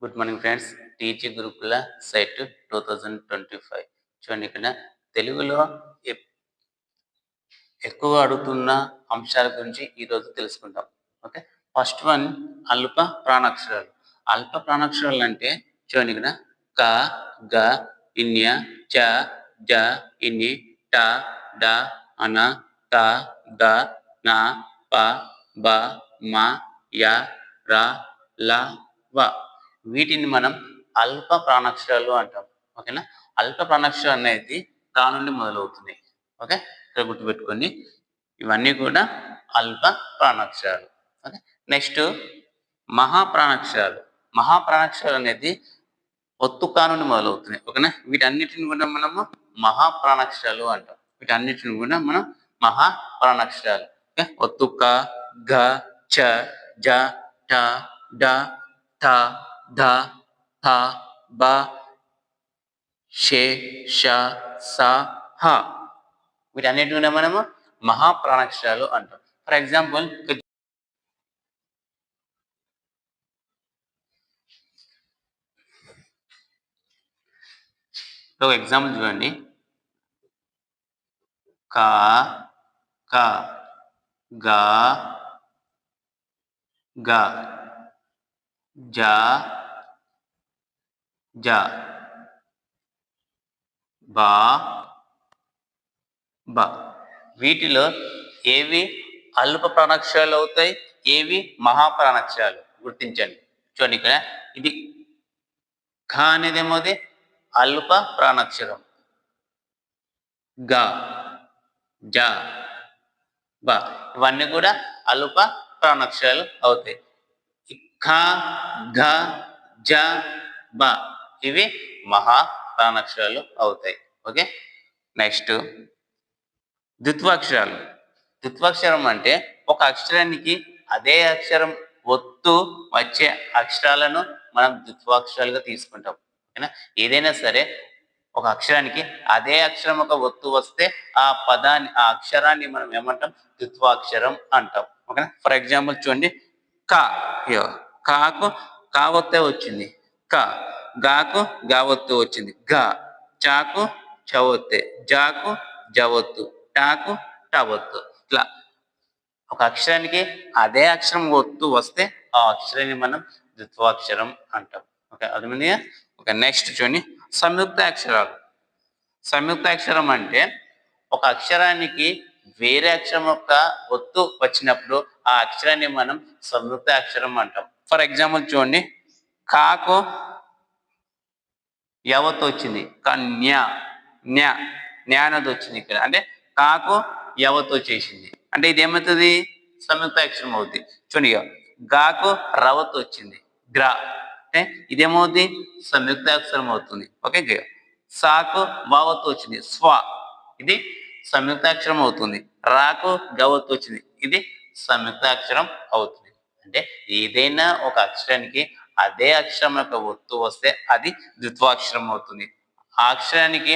Good morning friends. TG గురుకుల set 2025 చూడండి. ఇక్కడ తెలుగులో ఎప్- ఎక్కువ అడుగుతున్న అంశాల గురించి ఈరోజు తెలుసుకుందాం. ఓకే, ఫస్ట్ వన్ అల్ప ప్రాణాక్షరాలు. అల్ప ప్రాణాక్షరాలు అంటే చూడండి, ఇక్కడ క, గ, ఇన్య, చ, జ, ఇని, ట, డ, అన, త, ద, న, ప, బ, మ, య, ర, ల, వ. వీటిని మనం అల్ప ప్రాణాక్షరాలు అంటాం. ఓకేనా, అల్ప ప్రాణాక్షరాలు అనేది కా నుండి మొదలవుతుంది. ఓకే, ఇక్కడ గుర్తుపెట్టుకోండి, ఇవన్నీ కూడా అల్ప ప్రాణాక్షరాలు. Okay, next మహాప్రాణాక్షరాలు. మహాప్రాణాక్షరాలు అనేది ఒత్తు కా నుండి మొదలవుతున్నాయి. ఓకేనా, వీటన్నిటిని కూడా మనము మహాప్రాణాక్షరాలు అంటాం. వీటన్నిటిని కూడా మనం మహాప్రాణాక్షరాలు. ఓకే, ఒత్తు క, గ, చ, జ, ట, డ, థ, ధ, థ, బ, షే, ష, స, హ. వీటన్నిటిని మనము మహాప్రాణాక్షరాలు అంటాం. ఫర్ ఎగ్జాంపుల్, ఒక ఎగ్జాంపుల్ చూడండి. క, క, గ, గ, జ, జ, బ, బ. వీటిలో ఏవి అల్ప ప్రాణాక్షరాలు అవుతాయి, ఏవి మహాప్రాణాక్షరాలు గుర్తించండి. చూడండి, ఇక్కడ ఇది ఖ అనేది ఏమోది అల్ప ప్రాణాక్షరం. గ, జ, బ ఇవన్నీ కూడా అల్ప ప్రాణాక్షరాలు అవుతాయి. ఖ, ఘ, జ, బ ఇవి మహా ప్రాణాక్షరాలు అవుతాయి. Okay, next ద్విత్వాక్షరాలు. ద్విత్వాక్షరం అంటే ఒక అక్షరానికి అదే అక్షరం ఒత్తు వచ్చే అక్షరాలను మనం ద్విత్వాక్షరాలుగా తీసుకుంటాం. ఓకేనా, ఏదైనా సరే ఒక అక్షరానికి అదే అక్షరం ఒక ఒత్తు వస్తే ఆ పదాన్ని, ఆ అక్షరాన్ని మనం ఏమంటాం, ద్విత్వాక్షరం అంటాం. ఓకేనా, ఫర్ ఎగ్జాంపుల్ చూడండి, క, కాకు కా ఒత్తే వచ్చింది, క, గాకు గా ఒత్తు వచ్చింది, గ, చాకు చవొత్తే, జాకు జవొత్తు, టాకు టవొత్తు. ఇట్లా ఒక అక్షరానికి అదే అక్షరం ఒత్తు వస్తే ఆ అక్షరాన్ని మనం ద్విత్వాక్షరం అంటాం. ఓకే, అర్థమైంది. ఓకే, నెక్స్ట్ చూడండి, సంయుక్త అక్షరాలు. సంయుక్త అక్షరం అంటే ఒక అక్షరానికి వేరే అక్షరం యొక్క ఒత్తు వచ్చినప్పుడు ఆ అక్షరాన్ని మనం సంయుక్త అక్షరం అంటాం. ఫర్ ఎగ్జాంపుల్ చూడండి, కాకు యవత్ వచ్చింది, కన్య, న్యా, న్యా అనేది వచ్చింది ఇక్కడ. అంటే కాకు యవత్ వచ్చేసింది, అంటే ఇది ఏమవుతుంది, సంయుక్త అక్షరం అవుతుంది. చూడండి, గాకు రవత్ వచ్చింది, గ్రా, అంటే ఇదేమవుతుంది, సంయుక్త అక్షరం అవుతుంది. ఓకే, సాకు వావత్ వచ్చింది, స్వ, ఇది సంయుక్తాక్షరం అవుతుంది. రాకు గవత్ వచ్చింది, ఇది సంయుక్తాక్షరం అవుతుంది. అంటే ఏదైనా ఒక అక్షరానికి అదే అక్షరం యొక్క ఒత్తు వస్తే అది ద్విత్వాక్షరం అవుతుంది. ఆ అక్షరానికి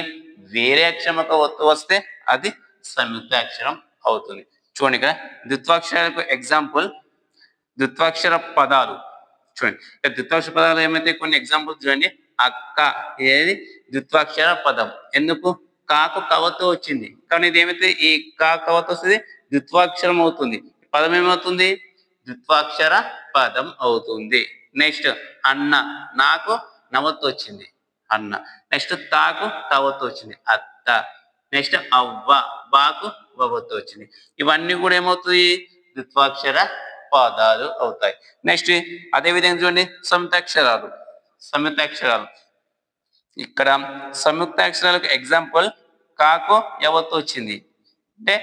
వేరే అక్షరం యొక్క ఒత్తు వస్తే అది సంయుక్తాక్షరం అవుతుంది. చూడండి, ఇక్కడ ద్విత్వాక్షరాలకు ఎగ్జాంపుల్ ద్విత్వాక్షర పదాలు. చూడండి, ద్విత్వాక్షర పదాలు ఏమైతే కొన్ని ఎగ్జాంపుల్స్ చూడండి. అక్క ఏది ద్విత్వాక్షర పదం. ఎందుకు, కాకు కవతో వచ్చింది, కానీ ఇది ఏమైతే ఈ కా కవతో వస్తుంది, ద్విత్వాక్షరం అవుతుంది. పదం ఏమవుతుంది, ద్విత్వాక్షర పదం అవుతుంది. నెక్స్ట్ అన్న, నాకు నవత్తు వచ్చింది, అన్న. నెక్స్ట్ తాకు తవత్తు వచ్చింది, అత్త. నెక్స్ట్ అవ్వ, బాకు వవత్తు వచ్చింది. ఇవన్నీ కూడా ఏమవుతుంది, ద్విత్వాక్షర పదాలు అవుతాయి. నెక్స్ట్ అదే విధంగా చూడండి, సంయుక్తాక్షరాలు. సంయుక్తాక్షరాలు ఇక్కడ సంయుక్తాక్షరాలకు ఎగ్జాంపుల్ కాకు యవత్తు వచ్చింది, అంటే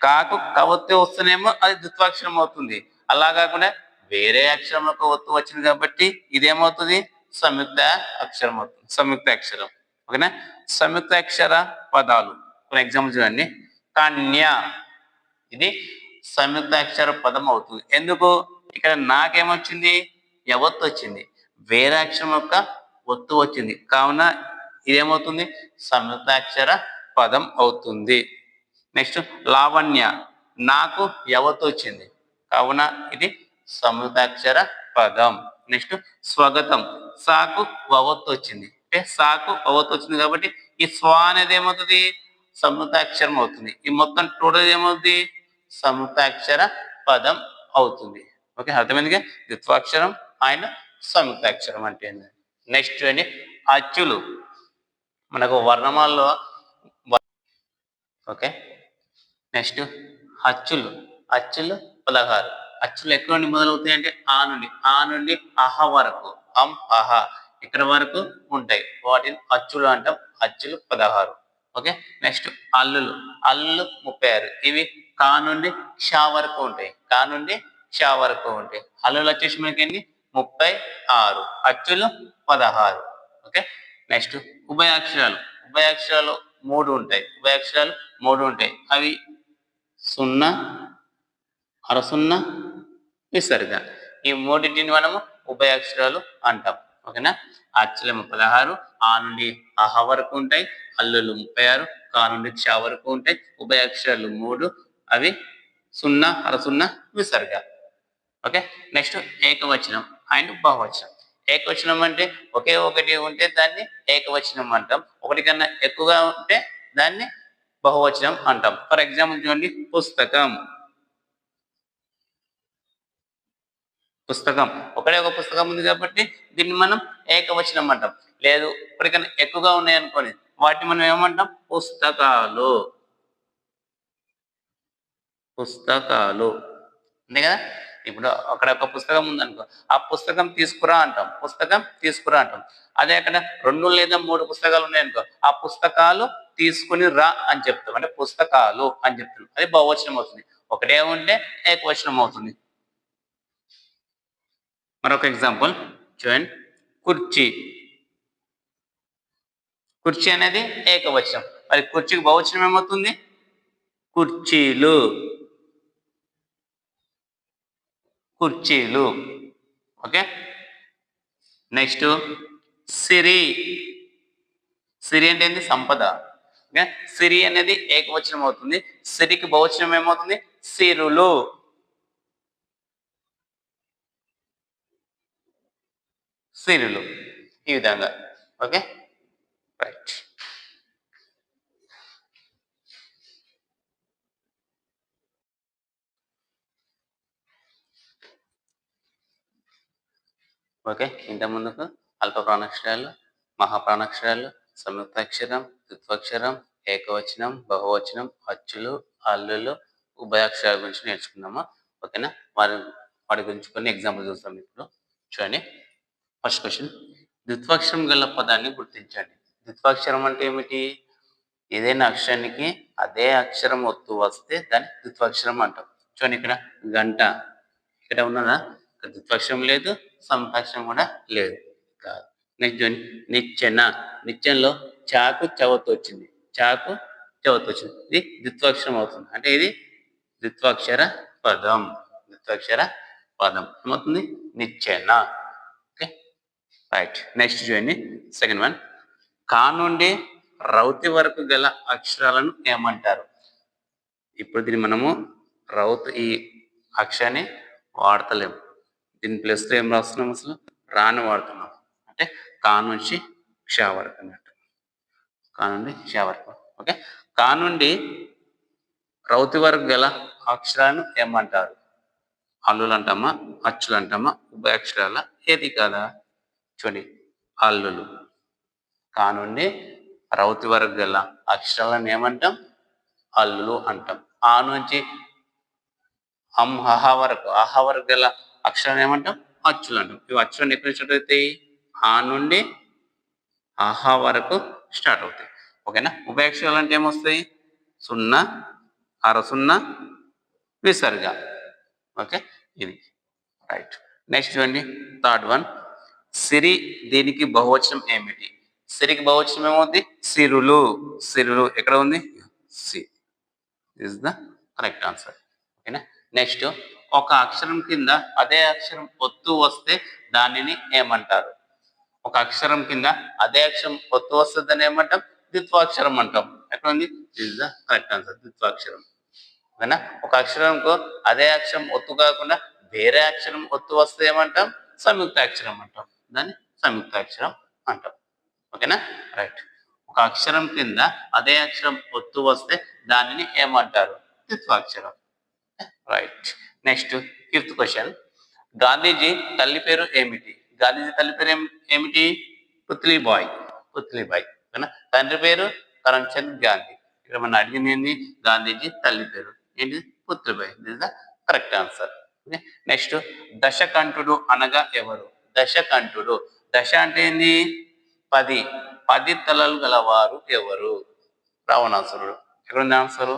కాకు కవత్తు వస్తేనేమో అది ద్విత్వాక్షరం అవుతుంది. అలా కాకుండా వేరే అక్షరం ఒక ఒత్తు వచ్చింది కాబట్టి ఇదేమవుతుంది, సంయుక్త అక్షరం అవుతుంది, సంయుక్త అక్షరం. ఓకేనా, సంయుక్త అక్షర పదాలు ఫర్ ఎగ్జాంపుల్ చూడండి, కన్య, ఇది సంయుక్త అక్షర పదం అవుతుంది. ఎందుకు, ఇక్కడ నాకేమొచ్చింది, యవత్తు వచ్చింది, వేరే అక్షరం యొక్క ఒత్తు వచ్చింది, కావున ఇదేమవుతుంది, సంయుక్తాక్షర పదం అవుతుంది. నెక్స్ట్ లావణ్య, నాకు యవత్తు వచ్చింది, కావున ఇది సంయుక్తాక్షర పదం. నెక్స్ట్ స్వాగతం, సాకు వవత్తు వచ్చింది, అంటే సాకు వవత్తు వచ్చింది కాబట్టి ఈ స్వ అనేది ఏమవుతుంది, సంయుక్తాక్షరం అవుతుంది. ఈ మొత్తం టోటల్ ఏమవుతుంది, సంయుక్తాక్షర పదం అవుతుంది. ఓకే, అర్థమైందిగా ద్విత్వాక్షరం అండ్ సంయుక్తాక్షరం అంటే ఏంటి. నెక్స్ట్ అండి అచ్చులు. మనకు వర్ణమాలలో ఓకే, నెక్స్ట్ అచ్చులు. అచ్చులు 16. అచ్చులు ఎక్కడ నుండి మొదలవుతాయి అంటే ఆ నుండి అహ వరకు, అహ ఇక్కడ వరకు ఉంటాయి, వాటిని అచ్చులు అంటాం. అచ్చులు 16. ఓకే, నెక్స్ట్ అల్లులు. అల్లులు 36. ఇవి కా నుండి షా వరకు ఉంటాయి, కా నుండి షా వరకు ఉంటాయి. అల్లులు వచ్చేసి మనకి ఎన్ని 36, అచ్చులు 16. Okay, next ఉభయాక్షరాలు. ఉభయాక్షరాలు 3 ఉంటాయి, ఉభయాక్షరాలు 3 ఉంటాయి. అవి 0, అరసున్న, విసర్గ. ఈ మూడింటిని మనము ఉభయాక్షరాలు అంటాం. ఓకేనా, అచ్చులేమో 16, ఆ నుండి అహ వరకు ఉంటాయి. అల్లులు 36, కా నుండి క్ష వరకు ఉంటాయి. ఉభయాక్షరాలు 3, అవి 0, అరసున్న, విసర్గ. ఓకే, నెక్స్ట్ ఏకవచనం అండ్ బహువచనం. ఏకవచనం అంటే ఒకే ఒకటి ఉంటే దాన్ని ఏకవచనం అంటాం. ఒకటి కన్నా ఎక్కువగా ఉంటే దాన్ని బహువచనం అంటాం. ఫర్ ఎగ్జాంపుల్ చూడండి, పుస్తకం. పుస్తకం ఒకటే ఒక పుస్తకం ఉంది కాబట్టి దీన్ని మనం ఏకవచనం అంటాం. లేదు ఇప్పటికన్నా ఎక్కువగా ఉన్నాయి అనుకోని వాటిని మనం ఏమంటాం, పుస్తకాలు. పుస్తకాలు అంతే కదా. ఇప్పుడు అక్కడ ఒక పుస్తకం ఉందనుకో, ఆ పుస్తకం తీసుకురా అంటాం, పుస్తకం తీసుకురా అంటాం. అదే అక్కడ 2 లేదా 3 పుస్తకాలు ఉన్నాయనుకో, ఆ పుస్తకాలు తీసుకుని రా అని చెప్తాం, అంటే పుస్తకాలు అని చెప్తాం. అది బహువచనం అవుతుంది. ఒకటే ఉంటే ఏకవచనం అవుతుంది. మరొక ఎగ్జాంపుల్ చూడండి, కుర్చీ. కుర్చీ అనేది ఏకవచనం, మరి కుర్చీకి బహువచనం ఏమవుతుంది, కుర్చీలు. కుర్చీలు. ఓకే, నెక్స్ట్ సిరి. సిరి అంటే ఏంటి, సంపద. ఓకే, సిరి అనేది ఏకవచనం అవుతుంది. సిరికి బహువచనం ఏమవుతుంది, సిరులు. సిరులు. ఈ విధంగా. Okay, right. ఓకే, ఇంత ముందుకు అల్ప ప్రాణాక్షరాలు, మహాప్రాణాక్షరాలు, సంయుక్తాక్షరం, ద్విత్వాక్షరం, ఏకవచనం, బహువచనం, అచ్చులు, హల్లులు, ఉభయాక్షరాల గురించి నేర్చుకుందామా. ఓకేనా, వాటి గురించి కొన్ని ఎగ్జాంపుల్ చూస్తాం ఇప్పుడు. చూడండి, ఫస్ట్ క్వశ్చన్, ద్విత్వాక్షరం గల పదాన్ని గుర్తించండి. ద్విత్వాక్షరం అంటే ఏమిటి, ఏదైనా అక్షరానికి అదే అక్షరం ఒత్తు వస్తే దాన్ని ద్విత్వాక్షరం అంటాం. చూడండి, ఇక్కడ గంట, ఇక్కడ ఉన్నదా, ద్విత్వాక్షరం లేదు, సంయుక్తాక్షరం కూడా లేదు, కాదు. నెక్స్ట్ చూడండి, నిచ్చెన. నిచ్చెనలో చాకు చవత్ వచ్చింది, చాకు చవత్ వచ్చింది, ఇది ద్విత్వాక్షరం అవుతుంది, అంటే ఇది ద్విత్వాక్షర పదం. ద్విత్వాక్షర పదం ఏమవుతుంది, నిచ్చెన. Okay, right. నెక్స్ట్ చూడండి, సెకండ్ వన్, కా నుండి రౌతి వరకు గల అక్షరాలను ఏమంటారు. ఇప్పుడు దీన్ని మనము ఈ అక్షరాన్ని వాడతలేము, దీని ప్లస్లో ఏం రాస్తున్నాం, అసలు రాని వాడుతున్నాం, అంటే కా నుంచి క్ష వరకు అన్నట్టు, కా నుండి క్ష వరకు. ఓకే, కా నుండి రౌతి వరకు గల అక్షరాలను ఏమంటారు. హల్లులు అంటామా, అచ్చులు అంటామా, ఉభయాక్షరాల, ఏది కాదా. చూడండి, హల్లులు. కా నుండి రౌతి వరకు గల అక్షరాలను ఏమంటాం, హల్లులు అంటాం. ఆ నుంచి హహ వరకు గల అక్షరాన్ని ఏమంటాం, అచ్చులు అంటాం. ఇవి అచ్చులను ఎక్కడ స్టార్ట్ అవుతాయి, ఆ నుండి అహ వరకు స్టార్ట్ అవుతాయి. ఓకేనా, ఉభయాక్షరాలు అంటే ఏమొస్తాయి, 0, అరసున్న, విసర్గ. ఓకే, ఇది రైట్. నెక్స్ట్ చూడండి, థర్డ్ వన్, సిరి. దీనికి బహువచనం ఏమిటి. సిరికి బహువచనం ఏమవుతుంది, సిరులు. సిరులు ఎక్కడ ఉంది, C is the correct answer. ఓకేనా, నెక్స్ట్, ఒక అక్షరం కింద అదే అక్షరం ఒత్తు వస్తే దానిని ఏమంటారు. ఒక అక్షరం కింద అదే అక్షరం ఒత్తు వస్తే దాన్ని ఏమంటాం, ద్విత్వాక్షరం అంటాం. ఎక్కడ ఉంది, ఇస్ ద కరెక్ట్ ఆన్సర్, ద్విత్వాక్షరం. ఓకేనా, ఒక అక్షరంకు అదే అక్షరం ఒత్తు కాకుండా వేరే అక్షరం ఒత్తు వస్తే ఏమంటాం, సంయుక్తాక్షరం అంటాం. దాన్ని సంయుక్తాక్షరం అంటాం. ఓకేనా? రైట్. ఒక అక్షరం కింద అదే అక్షరం ఒత్తు వస్తే దానిని ఏమంటారు? ద్విత్వాక్షరం. Right. Next fifth question. Gandhiji తల్లి పేరు ఏమిటి? గాంధీజీ తల్లి పేరు ఏమిటి? పుత్లీబాయ్. పుత్లీబాయ్. ఓకేనా? తండ్రి పేరు కరమ్చంద్ గాంధీ. ఇక్కడ మనం అడిగింది ఏంది? గాంధీజీ తల్లి పేరు ఏంటి? Putlibai. This is the correct answer. Okay. Next దశకంఠుడు అనగా ఎవరు? దశకంఠుడు. దశ అంటే ఏంది? 10. 10 తలలు గలవారు ఎవరు? రావణాసురుడు. ఎక్కడుంది answer?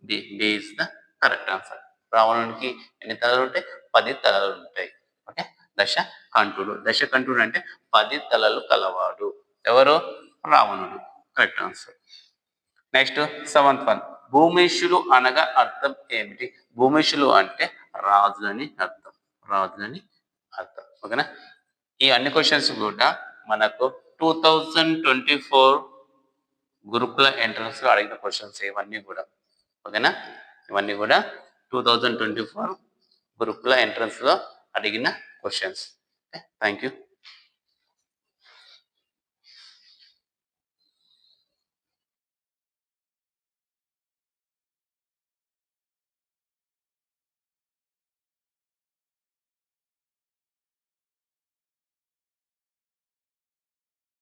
D is the correct answer. రావణునికి ఎన్ని తలలు ఉంటాయి? 10 తలలు ఉంటాయి. ఓకే. దశకంఠుడు. దశకంఠుడు అంటే 10 తలలు కలవాడు. ఎవరు? రావణుడు. Correct answer. Next seventh one. భూమిష్యులు అనగా అర్థం ఏమిటి? భూమిష్యులు అంటే రాజులని అర్థం. రాజులని అర్థం. ఓకేనా? ఈ అన్ని క్వశ్చన్స్ కూడా మనకు 2024 గురుకుల ఎంట్రన్స్ లో అడిగిన క్వశ్చన్స్ ఇవన్నీ కూడా. ఓకేనా? ఇవన్నీ కూడా 2024 గురుకుల ఎంట్రన్స్ లో అడిగిన క్వశ్చన్స్. Thank you.